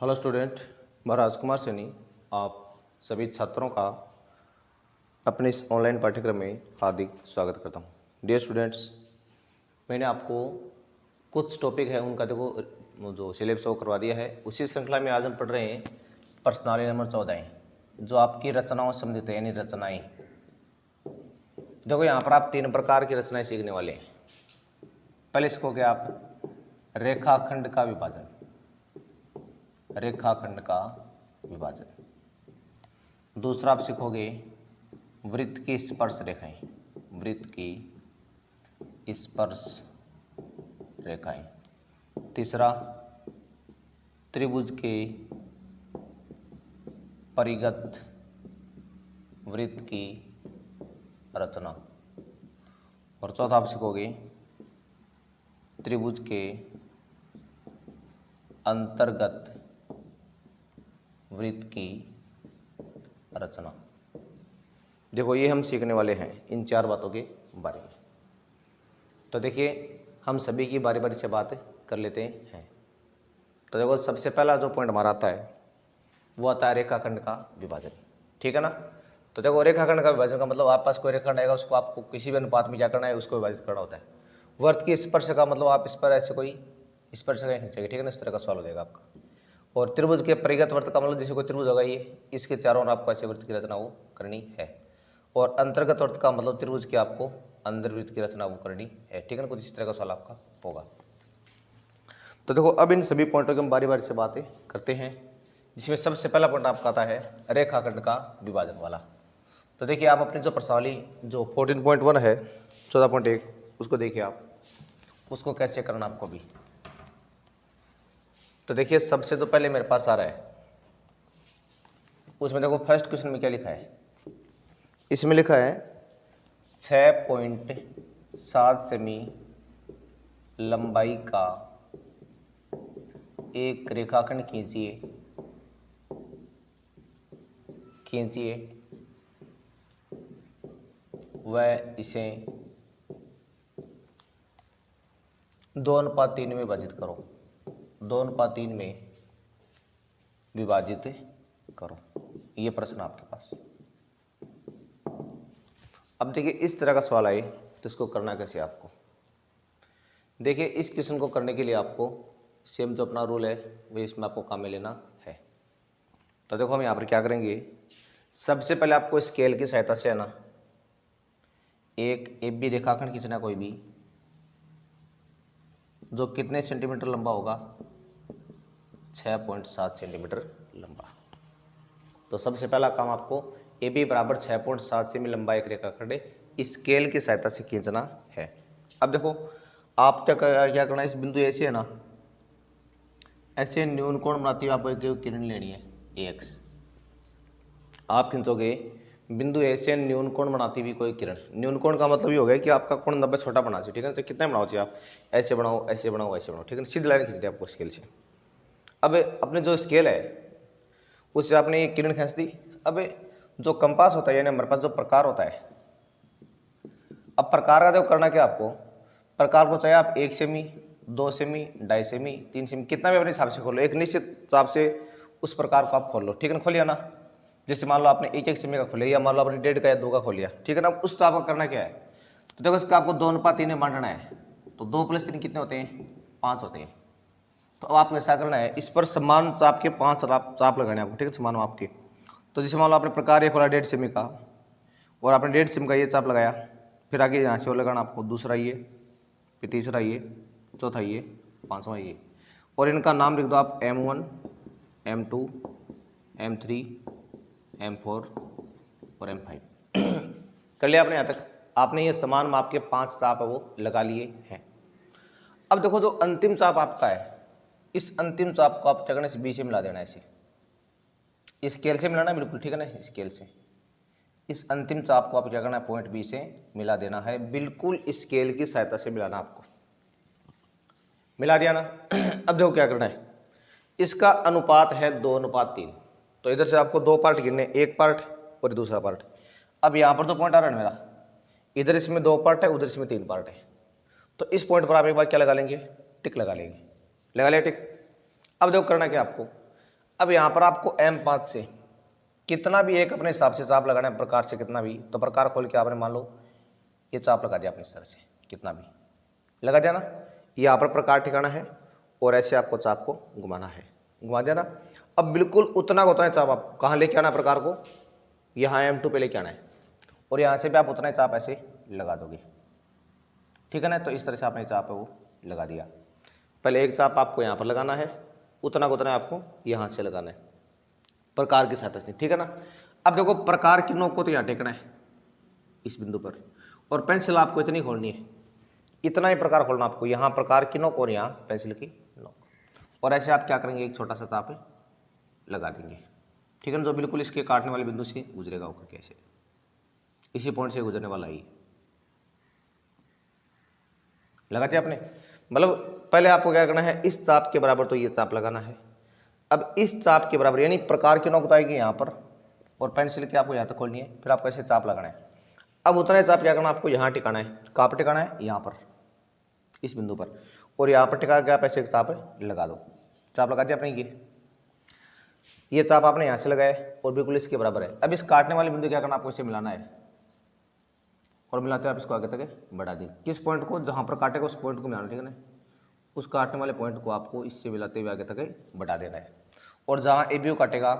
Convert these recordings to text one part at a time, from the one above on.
Hello student, मैं राजकुमार सैनी आप सभी छात्रों का अपने इस ऑनलाइन पाठ्यक्रम में हार्दिक स्वागत करता हूं। डियर स्टूडेंट्स, मैंने आपको कुछ टॉपिक है उनका देखो जो सिलेबस वो करवा दिया है। उसी श्रृंखला में आज हम पढ़ रहे हैं प्रश्नावली नंबर 14 जो आपकी रचनाओं से संबंधित है, यानी रचनाएँ। देखो यहाँ पर आप 3 प्रकार की रचनाएँ सीखने वाले हैं। पहले सीखोगे आप रेखाखंड का विभाजन, रेखाखंड का विभाजन। दूसरा आप सीखोगे वृत्त की स्पर्श रेखाएं, वृत्त की स्पर्श रेखाएं। तीसरा त्रिभुज के परिगत वृत्त की रचना। और चौथा आप सीखोगे त्रिभुज के अंतर्गत वृत्त की रचना। देखो ये हम सीखने वाले हैं इन 4 बातों के बारे में। तो देखिए हम सभी की बारी बारी से बात कर लेते हैं। तो देखो सबसे पहला जो पॉइंट हमारा आता है वो आता है रेखाखंड का विभाजन, ठीक है ना। तो देखो रेखाखंड का विभाजन का मतलब आपके पास कोई रेखाखंड आएगा, उसको आपको किसी भी अनुपात में क्या करना है, उसको विभाजित करना होता है। वृत्त की स्पर्श का मतलब आप इस पर ऐसे कोई स्पर्श रेखा खींचेंगे, ठीक है ना, इस तरह का सवाल हो जाएगा आपका। और त्रिभुज के परिगत वृत्त का मतलब जैसे कोई त्रिभुज होगा ये, इसके चारों ओर आपको ऐसे वृत्त की रचना वो करनी है। और अंतर्गत वृत्त का मतलब त्रिभुज की आपको अंदर वृत्त की रचना वो करनी है, ठीक है ना। कुछ इस तरह का सवाल आपका होगा। तो देखो अब इन सभी पॉइंटों की हम बारी बारी से बातें करते हैं, जिसमें सबसे पहला पॉइंट आपका आता है रेखाखंड का विभाजन वाला। तो देखिए आप अपनी जो प्रश्नावली जो 14.1 है 14.1 उसको देखिए आप, उसको कैसे करना आपको भी। तो देखिए सबसे तो पहले मेरे पास आ रहा है, उसमें देखो फर्स्ट क्वेश्चन में क्या लिखा है। इसमें लिखा है 6.7 सेमी लंबाई का एक रेखाखंड खींचिए वह इसे 2:3 में विभाजित करो, 2:3 में विभाजित करो। ये प्रश्न आपके पास। अब देखिए इस तरह का सवाल आए तो इसको करना कैसे आपको। देखिए इस क्वेश्चन को करने के लिए आपको सेम जो अपना रूल है वो इसमें आपको काम में लेना है। तो देखो हम यहाँ पर क्या करेंगे, सबसे पहले आपको स्केल की सहायता से है ना एक AB रेखाखंड खींचना, कोई भी जो कितने सेंटीमीटर लंबा होगा, 6.7 सेंटीमीटर लंबा। तो सबसे पहला काम आपको AB बराबर 6.7 सेमी लंबा एक रेखाखंड स्केल की सहायता से खींचना है। अब देखो आप क्या करना है, इस बिंदु ए से है ना ऐसे न्यून कोण बनाती हुई आपको एक किरण लेनी है AX। आप खींचोगे बिंदु ए से न्यून कोण बनाती हुई कोई किरण। न्यून कोण का मतलब ये हो गया कि आपका कोण 90 छोटा बना चाहिए, ठीक है ना। तो कितना बनाओ चाहिए आप, ऐसे बनाओ ऐसे बनाओ ऐसे बनाओ, ठीक है ना। सीधी लाइन खींच दी आपको स्केल से। अब अपने जो स्केल है उससे आपने ये किरण खींच दी। अब जो कंपास होता है यानी हमारे पास जो प्रकार होता है, अब प्रकार का देखो करना क्या आपको, प्रकार को चाहे आप 1 सेमी 2 सेमी 2.5 सेमी 3 सेमी कितना भी अपने हिसाब से खोलो, एक निश्चित हिसाब से उस प्रकार को आप खोल लो, ठीक है ना। खोलिया ना, जैसे मान लो आपने 1 सेमी का खोलिया या मान लो आपने 1.5 का या 2 का खोलिया, ठीक है ना। उस हिसाब का करना क्या है, तो देखो इसका आपको 2:3 में बांटना है। तो 2 + 3 कितने होते हैं, 5 होते हैं। तो अब आपको ऐसा करना है, इस पर समान चाप के 5 चाप लगाने आपको, ठीक है, समान आपके। तो जैसे मान लो आपने प्रकार ये खोला 1.5 सेमी का और आपने 1.5 सेमी का ये चाप लगाया, फिर आगे यहाँ से वो लगाना आपको, दूसरा ये, फिर तीसरा ये, चौथा ये, 5वां ये। और इनका नाम लिख दो आप M1 M2 M3 M4 और M5 कर लिया आपने। यहाँ तक आपने ये समान माप के 5 चाप है वो लगा लिए हैं। अब देखो जो अंतिम चाप आपका है, इस अंतिम चाप को आप क्या करना है, इस B से मिला देना है, इसे स्केल से मिलाना है बिल्कुल, ठीक है ना, स्केल से। इस अंतिम चाप को आप क्या करना है, पॉइंट B से मिला देना है, बिल्कुल स्केल की सहायता से मिलाना आपको। मिला दिया ना। अब देखो क्या करना है, इसका अनुपात है 2:3। तो इधर से आपको 2 पार्ट गिनने, एक पार्ट और दूसरा पार्ट। अब यहाँ पर तो पॉइंट आ रहा है मेरा, इधर इसमें 2 पार्ट है, उधर इसमें 3 पार्ट है। तो इस पॉइंट पर आप एक बार क्या लगा लेंगे, टिक लगा लेंगे। लगा लिया टिक। अब देखो करना क्या आपको, अब यहाँ पर आपको M5 से कितना भी एक अपने हिसाब से चाप लगाना है, प्रकार से कितना भी, तो प्रकार खोल के आपने मान लो ये चाप लगा दिया आपने इस तरह से, कितना भी लगा दिया ना, यहाँ पर प्रकार ठिकाना है और ऐसे आपको चाप को घुमाना है, घुमा दिया ना। अब बिल्कुल उतना का उतना ही चाप आप कहाँ लेके आना है, प्रकार को यहाँ M2 पे लेके आना है और यहाँ से भी आप उतना ही चाप ऐसे लगा दोगे, ठीक है ना। तो इस तरह से आपने चाप है वो लगा दिया। पहले एक चाप आपको यहाँ पर लगाना है, उतना का उतना आपको यहाँ से लगाना है प्रकार की सहायता से, ठीक है ना। अब देखो प्रकार की नोक को तो यहाँ टेकना है इस बिंदु पर, और पेंसिल आपको इतनी खोलनी है, इतना ही प्रकार खोलना आपको, यहाँ प्रकार की नोक और यहाँ पेंसिल की नोक, और ऐसे आप क्या करेंगे, एक छोटा सा चाप लगा देंगे, ठीक है ना, जो बिल्कुल इसके काटने वाले बिंदु से गुजरेगा होकर कैसे, इसी पॉइंट से गुजरने वाला ही लगा दिया आपने। मतलब पहले आपको क्या करना है, इस चाप के बराबर तो ये चाप लगाना है, अब इस चाप के बराबर यानी प्रकार की नोक तो आएगी यहाँ पर और पेंसिल की आपको यहाँ तक खोलनी है, फिर आपको ऐसे चाप लगाना है। अब उतना चाप क्या करना, आपको यहाँ टिकाना है, कहाँ पर टिकाना है, यहाँ पर इस बिंदु पर, और यहाँ पर टिका के आप ऐसे चाप लगा दो। चाप लगा दिया आपने, ये चाप आपने यहाँ से लगाया और बिल्कुल इसके बराबर है। अब इस काटने वाले बिंदु क्या करना, आपको इसे मिलाना है और मिलाते हैं आप इसको आगे तक बढ़ा दें। किस पॉइंट को, जहाँ पर काटेगा उस पॉइंट को मिलाना, ठीक है ना, उस काटने वाले पॉइंट को आपको इससे मिलाते हुए आगे तक बढ़ा देना है। और जहाँ ए बी काटेगा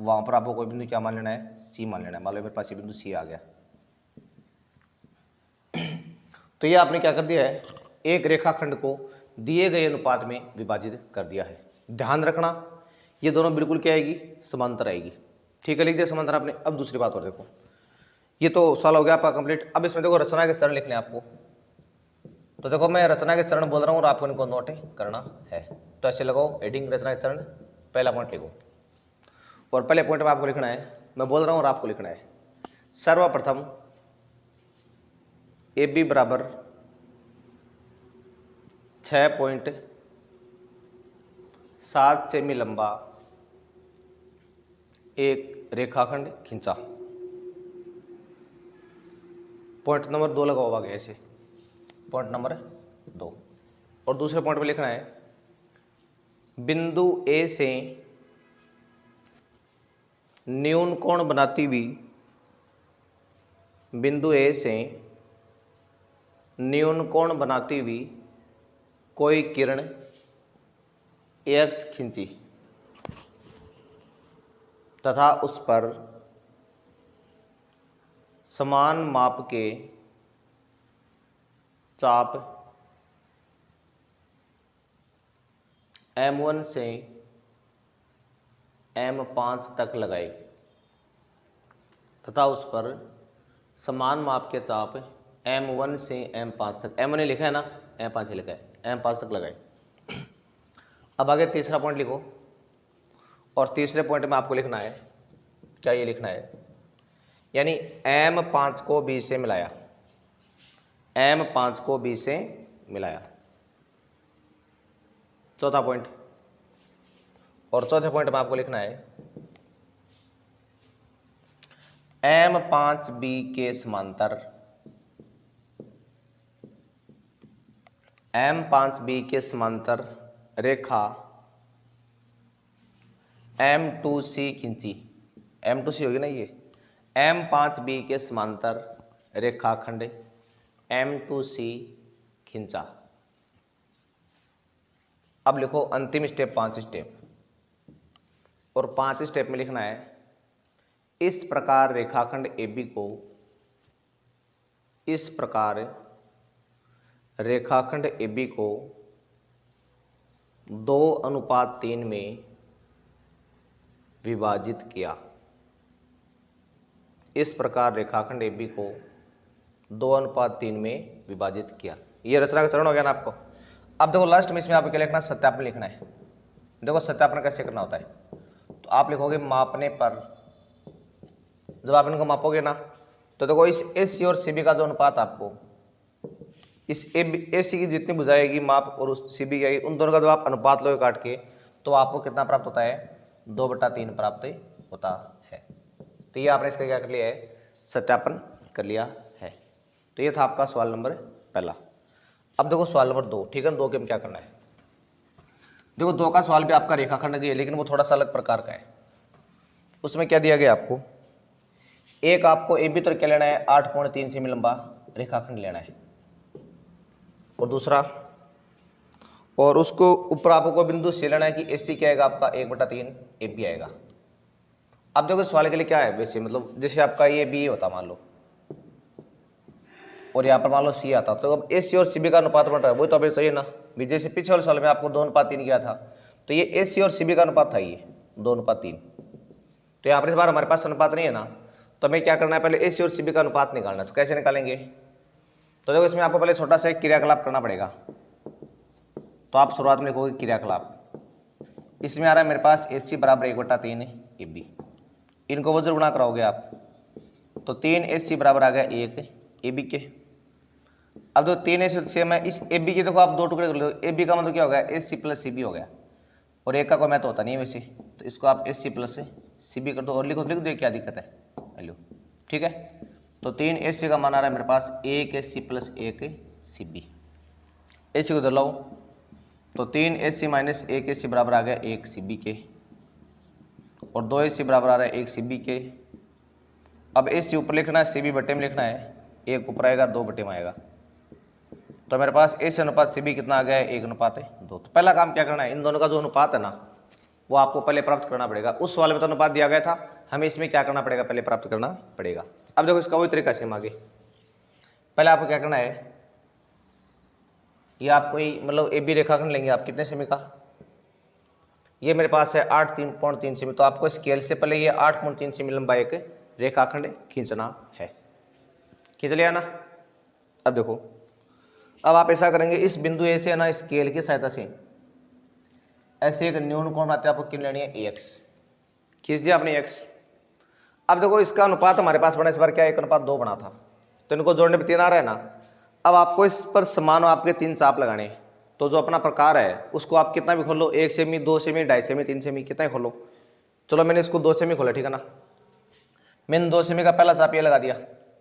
वहाँ पर आपको कोई बिंदु क्या मान लेना है, सी मान लेना है। मान लो मेरे पास ये बिंदु सी आ गया, तो ये आपने क्या कर दिया है, एक रेखाखंड को दिए गए अनुपात में विभाजित कर दिया है। ध्यान रखना ये दोनों बिल्कुल क्या आएगी, समांतर आएगी, ठीक है, लिख दिया समांतर आपने। अब दूसरी बात और देखो, ये तो सवाल हो गया आपका कंप्लीट। अब इसमें देखो रचना के चरण लिखने आपको, तो देखो मैं रचना के चरण बोल रहा हूँ और आपको इनको नोट करना है। तो ऐसे लगाओ हेडिंग रचना के चरण, पहला पॉइंट लिखो, और पहले पॉइंट में आपको लिखना है, मैं बोल रहा हूँ और आपको लिखना है, सर्वप्रथम ए बी बराबर 6.7 सेमी लंबा एक रेखाखंड खींचा। पॉइंट नंबर 2 लगाओ आगे ऐसे, पॉइंट नंबर 2। और दूसरे पॉइंट पे लिखना है, बिंदु ए से न्यून कोण बनाती हुई, बिंदु ए से न्यून कोण बनाती हुई कोई किरण एक्स खींची तथा उस पर समान माप के चाप M1 से M5 तक लगाए तथा उस पर समान माप के चाप M1 से M5 तक, M1 ने लिखा है ना, M5 से लिखा है, M5 तक लगाए। अब आगे तीसरा पॉइंट लिखो, और तीसरे पॉइंट में आपको लिखना है क्या, ये लिखना है यानी M5 को B से मिलाया, M5 को B से मिलाया, चौथा पॉइंट। और चौथे पॉइंट में आपको लिखना है M5B के समांतर, M5B के समांतर रेखा M2C खींची, M2C होगी ना ये, M5B के समांतर रेखाखंड M2C खींचा। अब लिखो अंतिम स्टेप, 5 स्टेप, और 5 स्टेप में लिखना है, इस प्रकार रेखाखंड AB को, इस प्रकार रेखाखंड AB को 2:3 में विभाजित किया। इस प्रकार रेखाखंड AB को 2:3 में विभाजित किया। ये रचना का चरण हो गया ना आपको। अब देखो लास्ट में इसमें आपको क्या लिखना है, सत्यापन लिखना है। देखो सत्यापन कैसे करना होता है, तो आप लिखोगे मापने पर, जब आप इनको मापोगे ना, तो देखो इस AC और CB का जो अनुपात आपको, इस AC की जितनी भुजा आएगी माप और उस CB की आएगी, उन दोनों का जब आप अनुपात लोगे काट के, तो आपको कितना प्राप्त होता है, 2/3 प्राप्त होता है। तो ये आपने इसका क्या कर लिया है, सत्यापन कर लिया है। तो ये था आपका सवाल नंबर पहला। अब देखो सवाल नंबर 2, ठीक है, 2 के में क्या करना है। देखो 2 का सवाल भी आपका रेखाखंड की है, लेकिन वो थोड़ा सा अलग प्रकार का है। उसमें क्या दिया गया आपको, एक आपको ए बी तक क्या लेना है, 8.3 सेमी लंबा रेखाखंड लेना है, और दूसरा, और उसको ऊपर आपको बिंदु से लेना है कि एस सी क्या आएगा आपका 1/3 ए बी आएगा। अब देखो सवाल के लिए क्या है वैसे, मतलब जैसे आपका ये बी होता मान लो, और यहाँ पर मान लो सी आता, तो अब एस सी और सी बी का अनुपात बन रहा है, वही तो अभी चाहिए ना। जैसे पिछले वाले सवाल में आपको 2:3 किया था, तो ये एस सी और सी बी का अनुपात था ये 2:3। तो यहाँ पर इस बार हमारे पास अनुपात नहीं है ना, तो हमें क्या करना है, पहले एस सी और सी बी का अनुपात निकालना है। तो कैसे निकालेंगे, तो देखो इसमें आपको पहले छोटा सा एक क्रियाकलाप करना पड़ेगा। तो आप शुरुआत में लिखोगे क्रियाकलाप, इसमें आ रहा है मेरे पास एस सी बराबर 1/3 ए बी, इनको वज्र गुणा कराओगे आप, तो 3 एस सी बराबर आ गया 1 ए बी के। अब जो 3 एस से मैं इस ए बी के देखो आप 2 टुकड़े कर लो, ए बी का मतलब क्या हो गया, S C plus C B हो गया, और एक का कोई महत्व होता नहीं है वैसे, तो इसको आप S C plus C B कर दो, और लिख दो क्या दिक्कत है, लो ठीक है। तो 3 एस सी का मान आ रहा है मेरे पास 1 S C plus 1 C B, S C को उधर लाओ, तो 3 S C minus 1 S C बराबर आ गया 1 सी बी के, और 2 एस सी बराबर आ रहा है 1 सी बी के। अब एस सी ऊपर लिखना है, सी बी बटे में लिखना है, 1 ऊपर आएगा 2 बटे में आएगा, तो मेरे पास एस अनुपात सी बी कितना आ गया है, 1:2। तो पहला काम क्या करना है, इन दोनों का जो अनुपात है ना, वो आपको पहले प्राप्त करना पड़ेगा। उस वाले में तो अनुपात दिया गया था, हमें इसमें क्या करना पड़ेगा, पहले प्राप्त करना पड़ेगा। अब देखो इसका वही तरीका सेम आगे, पहले आपको क्या करना है, ये आप कोई मतलब ए बी रेखाखंड लेंगे आप, कितने सेमी का, ये मेरे पास है 8.3 सेमी, तो आपको स्केल से पहले ये 8.3 सेमी लंबा एक रेखाखंड खींचना है। खींच लिया ना। अब देखो, अब आप ऐसा करेंगे, इस बिंदु ए से ना स्केल की सहायता से ऐसे एक न्यून कोण बनाते हैं, आपको किन लेनी है, एक्स, खींच दिया आपने एक्स। अब देखो इसका अनुपात हमारे पास बना, इस बार क्या 1:2 बना था, तो इनको जोड़ने पर 3 आ रहा है ना। अब आपको इस पर समान आपके 3 चाप लगाने, तो जो अपना प्रकार है उसको आप कितना भी खोलो, 1 सेमी 2 सेमी 2.5 सेमी 3 सेमी कितना ही खोलो। चलो मैंने इसको 2 सेमी खोला, ठीक है ना, मैंने 2 सेमी का पहला चाप ये लगा दिया,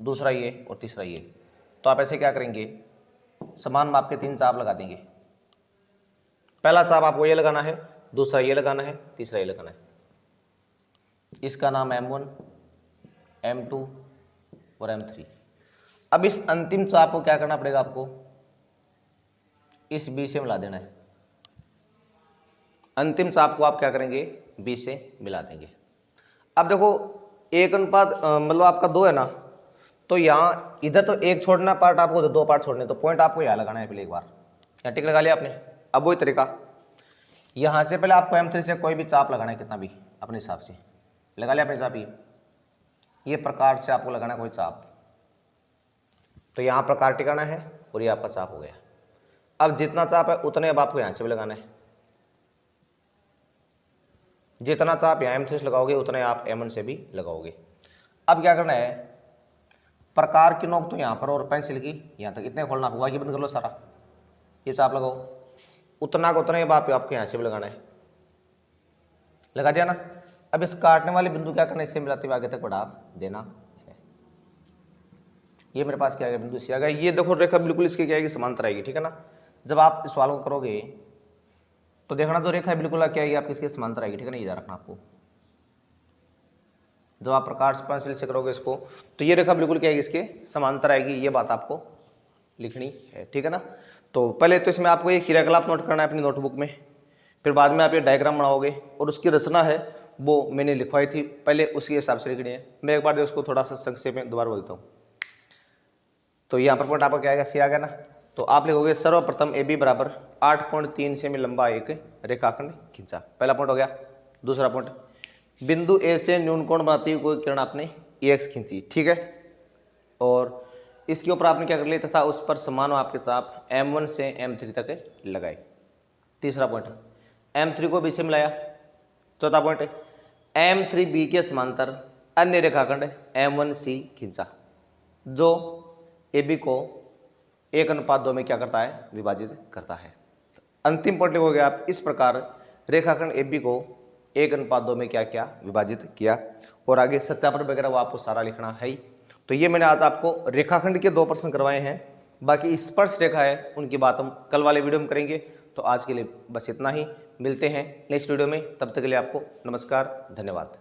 दूसरा ये और तीसरा ये। तो आप ऐसे क्या करेंगे, समान माप के 3 चाप लगा देंगे। पहला चाप आपको ये लगाना है, दूसरा ये लगाना है, तीसरा ये लगाना है, इसका नाम M1 M2 और M3। अब इस अंतिम चाप को क्या करना पड़ेगा आपको, इस बी से मिला देना है। अंतिम चाप को आप क्या करेंगे, बी से मिला देंगे। अब देखो 1:, मतलब आपका 2 है ना, तो यहाँ इधर तो एक छोड़ना पार्ट आपको, तो 2 पार्ट छोड़ने, तो पॉइंट आपको यहाँ लगाना है पहले एक बार, यहाँ टिक लगा लिया आपने। अब वही तरीका, यहाँ से पहले आपको M3 से कोई भी चाप लगाना है, कितना भी अपने हिसाब से लगा लिया अपने हिसाब ही, ये प्रकार से आपको लगाना है कोई चाप, तो यहाँ प्रकार टिकाना है, और ये आपका चाप हो गया। अब जितना चाप है उतने अब आपको यहाँ से भी लगाना है, जितना चाप यहाँ M3 से लगाओगे उतने आप M1 से भी लगाओगे। अब क्या करना है, प्रकार की नोक तो यहाँ पर और पेंसिल की यहाँ तक इतने खोलना होगा, ये बंद कर लो सारा, ये चाप लगाओ, उतना को उतने बाप आपको यहाँ से भी लगाना है, लगा दिया ना। अब इस काटने वाले बिंदु क्या करना है, इससे मिलाते हुए आगे तक बढ़ा देना है। ये मेरे पास क्या आ गया, बिंदु सी आ गया। ये देखो रेखा बिल्कुल इसकी क्या आएगी, समांतर आएगी, ठीक है ना। जब आप इस सवाल को करोगे तो देखना जो रेखा बिल्कुल क्या आएगी आपकी, इसके समांतर आएगी, ठीक है ना, ये याद रखना आपको। जब आप प्रकाश पेंसिल से करोगे इसको, तो ये रेखा बिल्कुल क्या आएगी, इसके समांतर आएगी, ये बात आपको लिखनी है, ठीक है ना। तो पहले तो इसमें आपको ये क्रियाकलाप नोट करना है अपनी नोटबुक में, फिर बाद में आप ये डायग्राम बनाओगे, और उसकी रचना है वो मैंने लिखवाई थी पहले, उसके हिसाब से लिखनी है। मैं एक बार उसको थोड़ा सा संक्षेप में दोबारा बोलता हूँ। तो यहाँ पर पॉइंट आपका क्या आएगा, सी आ गया ना। तो आप लिखोगे सर्वप्रथम ए बी बराबर 8.3 सेमी लंबा एक रेखाखंड खींचा, पहला पॉइंट हो गया। दूसरा पॉइंट, बिंदु ए से न्यून कोण बनाती हुई कोई किरण आपने एक्स खींची, ठीक है, और इसके ऊपर आपने क्या कर लिया तथा उस पर समान आपके चाप M1 से M3 तक लगाए। तीसरा पॉइंट, M3 को बी से मिलाया। चौथा पॉइंट, M3B के समांतर अन्य रेखाखंड M1C खींचा, जो AB को 1:2 में क्या करता है, विभाजित करता है। अंतिम पॉइंट हो गया आप, इस प्रकार रेखाखंड AB को 1:2 में क्या क्या विभाजित किया, और आगे सत्यापन वगैरह वो आपको सारा लिखना है ही। तो ये मैंने आज आपको रेखाखंड के 2 प्रश्न करवाए हैं, बाकी स्पर्श रेखा है उनकी बात हम कल वाले वीडियो में करेंगे। तो आज के लिए बस इतना ही, मिलते हैं नेक्स्ट वीडियो में, तब तक के लिए आपको नमस्कार, धन्यवाद।